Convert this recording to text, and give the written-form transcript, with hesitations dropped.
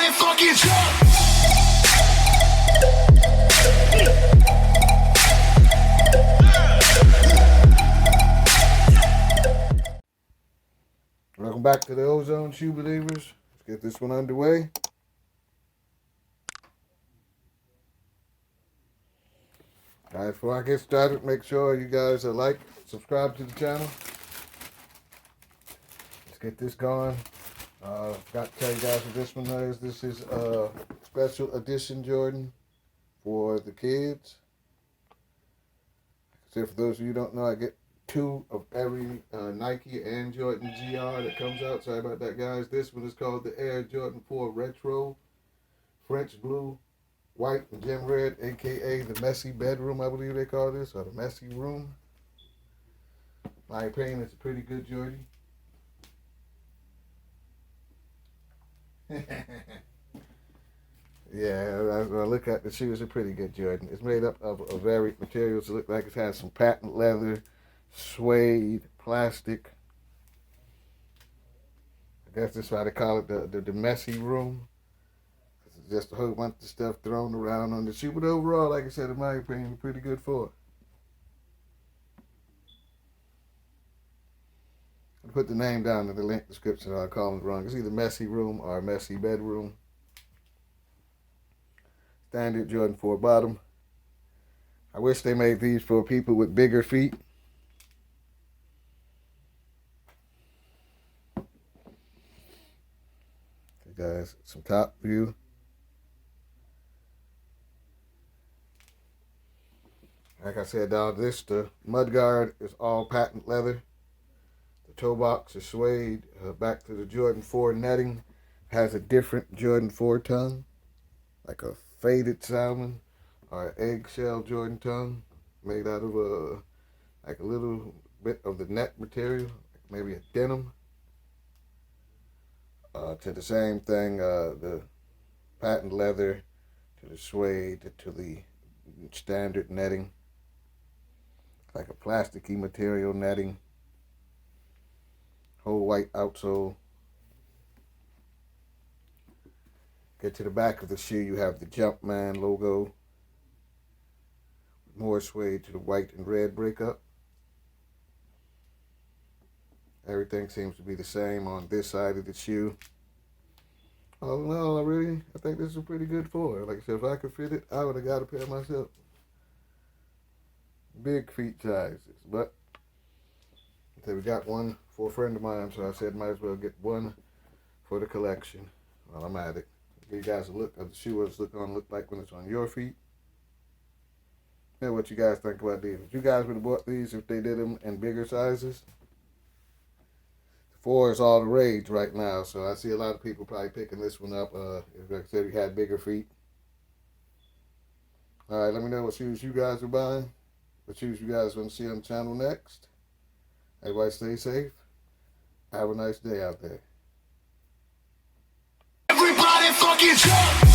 Everybody fucking jump! Welcome back to the Ozone Shoe Believers. Let's get this one underway. Alright, before I get started, make sure you guys like, subscribe to the channel. Let's get this going. Got to tell you guys what this one is. This is a special edition Jordan for the kids. So for those of you who don't know, I get 2 of every Nike and Jordan GR that comes out. Sorry about that, guys. This one is called the Air Jordan 4 Retro French Blue, White, and Gem Red, aka the Messy Bedroom, I believe they call this, or the Messy Room. My opinion, it's a pretty good Jordan. Yeah, when I look at the shoe, it's a pretty good Jordan. It's made up of varied materials. It looks like it has some patent leather, suede, plastic. I guess that's why they call it the Messy Room. It's just a whole bunch of stuff thrown around on the shoe. But overall, like I said, in my opinion, pretty good for it. I'll put the name down in the link description, or I'll call it wrong. It's either Messy Room or Messy Bedroom. Standard Jordan 4 bottom. I wish they made these for people with bigger feet. Okay, guys, some top view. Like I said, down this, the mudguard is all patent leather. The toe box is suede. Back to the Jordan 4 netting. Has a different Jordan 4 tongue, like a faded salmon or eggshell Jordan tongue, made out of like a little bit of the net material, like maybe a denim. To the same thing, the patent leather, to the suede, to the standard netting, like a plasticky material netting. Whole white outsole. Get to the back of the shoe, you have the Jumpman logo. More suede to the white and red breakup. Everything seems to be the same on this side of the shoe. All in all, I think this is pretty good for it. Like I said, if I could fit it, I would have got a pair myself. Big feet sizes, but we got one for a friend of mine, so I said might as well get one for the collection while I'm at it. Give you guys a look of the shoe, what it's look like when it's on your feet. And what you guys think about these. If you guys would have bought these if they did them in bigger sizes. The 4 is all the rage right now, so I see a lot of people probably picking this one up if, like I said, you had bigger feet. Alright, let me know what shoes you guys are buying. What shoes you guys want to see on the channel next. Everybody stay safe. Have a nice day out there. Everybody fucking jump!